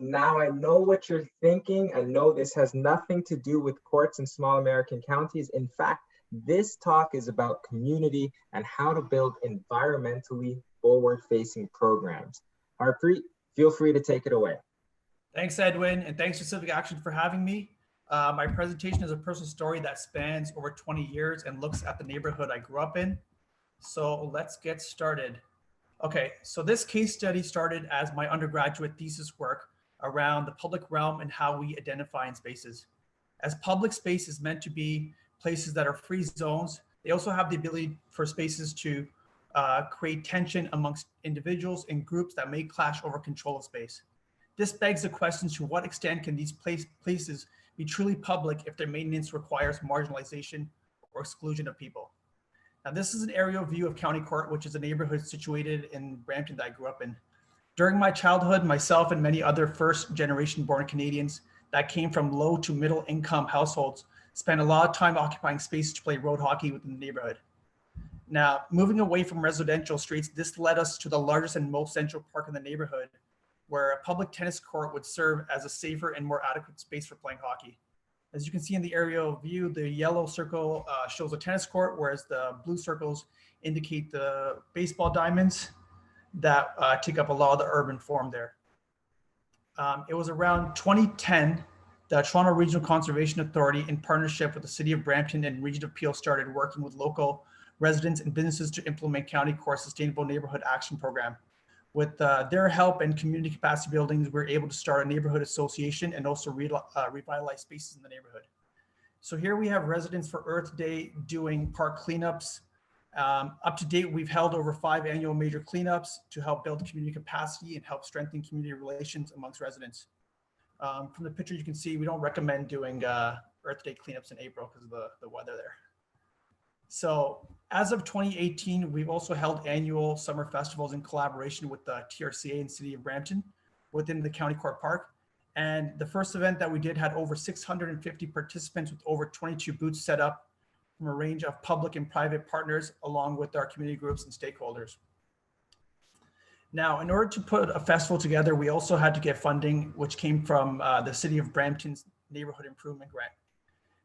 Now I know what you're thinking. I know this has nothing to do with courts in small American counties. In fact, this talk is about community and how to build environmentally forward-facing programs. Harpreet, feel free to take it away. Thanks, Edwin, and thanks to CivicAction for having me. My presentation is a personal story that spans over 20 years and looks at the neighborhood I grew up in. So let's get started. Okay, so this case study started as my undergraduate thesis work around the public realm and how we identify in spaces. As public space is meant to be places that are free zones, they also have the ability for spaces to create tension amongst individuals and groups that may clash over control of space. This begs the question, to what extent can these places be truly public if their maintenance requires marginalization or exclusion of people? Now, this is an aerial view of County Court, which is a neighborhood situated in Brampton that I grew up in. During my childhood, myself and many other first-generation born Canadians that came from low to middle income households spent a lot of time occupying spaces to play road hockey within the neighborhood. Now, moving away from residential streets, this led us to the largest and most central park in the neighborhood, where a public tennis court would serve as a safer and more adequate space for playing hockey. As you can see in the aerial view, the yellow circle shows a tennis court, whereas the blue circles indicate the baseball diamonds that take up a lot of the urban form there. It was around 2010 that Toronto Regional Conservation Authority, in partnership with the City of Brampton and Region of Peel, started working with local residents and businesses to implement County Court's Sustainable Neighborhood Action Program. With their help and community capacity buildings, we're able to start a neighborhood association and also revitalize spaces in the neighborhood. So here we have residents for Earth Day doing park cleanups. Up to date, we've held over 5 annual major cleanups to help build community capacity and help strengthen community relations amongst residents. From the picture, you can see we don't recommend doing Earth Day cleanups in April because of the weather there. So as of 2018, we've also held annual summer festivals in collaboration with the TRCA and City of Brampton within the County Court Park. And the first event that we did had over 650 participants with over 22 booths set up from a range of public and private partners, along with our community groups and stakeholders. Now, in order to put a festival together, we also had to get funding, which came from the City of Brampton's Neighborhood Improvement Grant.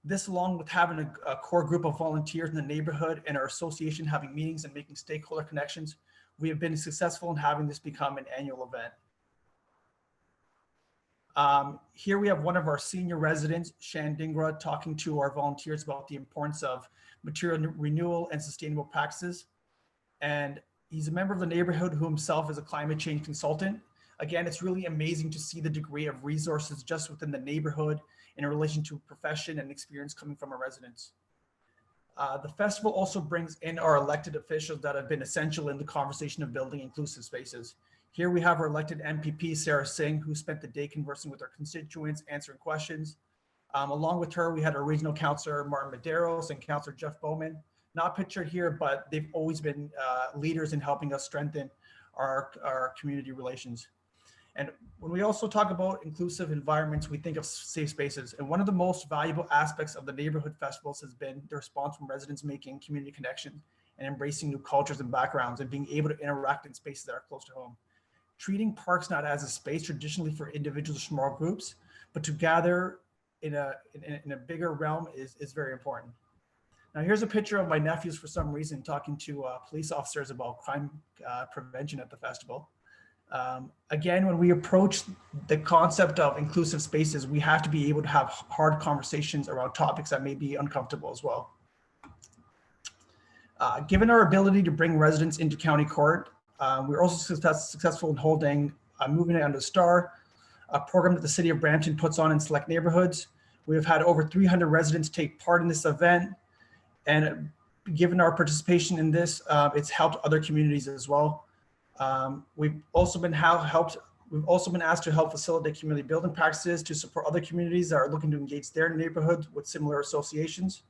This, along with having a core group of volunteers in the neighborhood and our association having meetings and making stakeholder connections, we have been successful in having this become an annual event. Here we have one of our senior residents, Shan Dingra, talking to our volunteers about the importance of material renewal and sustainable practices. And he's a member of the neighborhood who himself is a climate change consultant. Again, it's really amazing to see the degree of resources just within the neighborhood in relation to profession and experience coming from our residents. The festival also brings in our elected officials that have been essential in the conversation of building inclusive spaces. Here we have our elected MPP, Sarah Singh, who spent the day conversing with our constituents, answering questions. Along with her, we had our regional councillor, Martin Medeiros, and Councillor Jeff Bowman. Not pictured here, but they've always been leaders in helping us strengthen our community relations. And when we also talk about inclusive environments, we think of safe spaces. And one of the most valuable aspects of the neighborhood festivals has been the response from residents making community connection and embracing new cultures and backgrounds and being able to interact in spaces that are close to home. Treating parks not as a space traditionally for individuals or small groups, but to gather in a bigger realm is very important. Now here's a picture of my nephews for some reason talking to police officers about crime prevention at the festival. Again, when we approach the concept of inclusive spaces, we have to be able to have hard conversations around topics that may be uncomfortable as well. Given our ability to bring residents into County Court, we're also successful in holding Moving Night Under the Star, a program that the City of Brampton puts on in select neighborhoods. We have had over 300 residents take part in this event, and given our participation in this, it's helped other communities as well. We've also been asked to help facilitate community building practices to support other communities that are looking to engage their neighborhood with similar associations.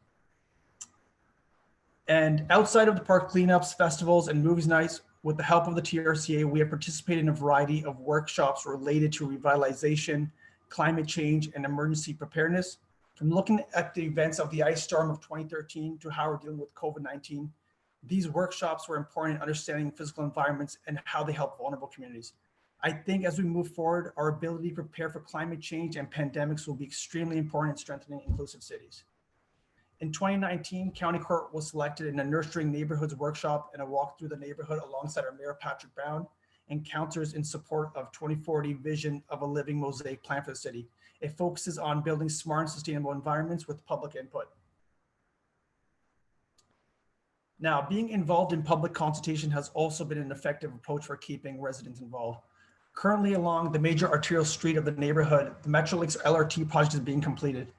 And outside of the park cleanups, festivals, and movies nights, with the help of the TRCA, we have participated in a variety of workshops related to revitalization, climate change, and emergency preparedness. From looking at the events of the ice storm of 2013 to how we're dealing with COVID-19, these workshops were important in understanding physical environments and how they help vulnerable communities. I think as we move forward, our ability to prepare for climate change and pandemics will be extremely important in strengthening inclusive cities. In 2019, County Court was selected in a Nurturing Neighborhoods workshop and a walk through the neighborhood alongside our Mayor Patrick Brown and councillors in support of 2040 vision of a living mosaic plan for the city. It focuses on building smart and sustainable environments with public input. Now, being involved in public consultation has also been an effective approach for keeping residents involved. Currently along the major arterial street of the neighborhood, the Metrolinx LRT project is being completed.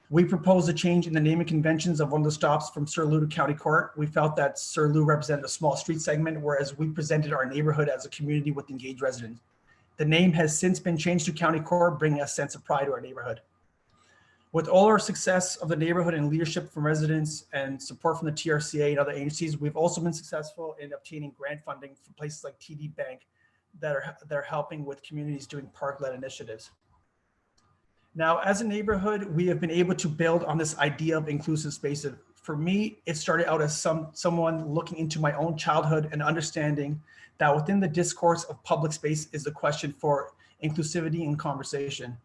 We proposed a change in the naming conventions of one of the stops from Sir Lou to County Court. We felt that Sir Lou represented a small street segment, whereas we presented our neighborhood as a community with engaged residents. The name has since been changed to County Court, bringing a sense of pride to our neighborhood. With all our success of the neighborhood and leadership from residents and support from the TRCA and other agencies, we've also been successful in obtaining grant funding from places like TD Bank that are helping with communities doing park-led initiatives. Now, as a neighborhood, we have been able to build on this idea of inclusive spaces. For me, it started out as someone looking into my own childhood and understanding that within the discourse of public space is the question for inclusivity and conversation.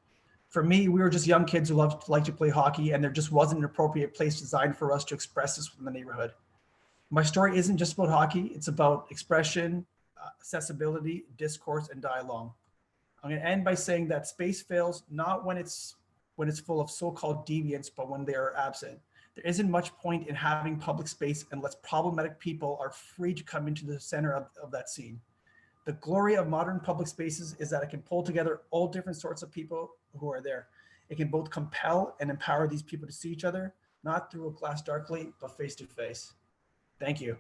For me, we were just young kids who like to play hockey, and there just wasn't an appropriate place designed for us to express this within the neighborhood. My story isn't just about hockey, it's about expression, accessibility, discourse, and dialogue. I'm going to end by saying that space fails not when it's full of so-called deviants, but when they are absent. There isn't much point in having public space unless problematic people are free to come into the center of that scene. The glory of modern public spaces is that it can pull together all different sorts of people who are there. It can both compel and empower these people to see each other, not through a glass darkly, but face to face. Thank you.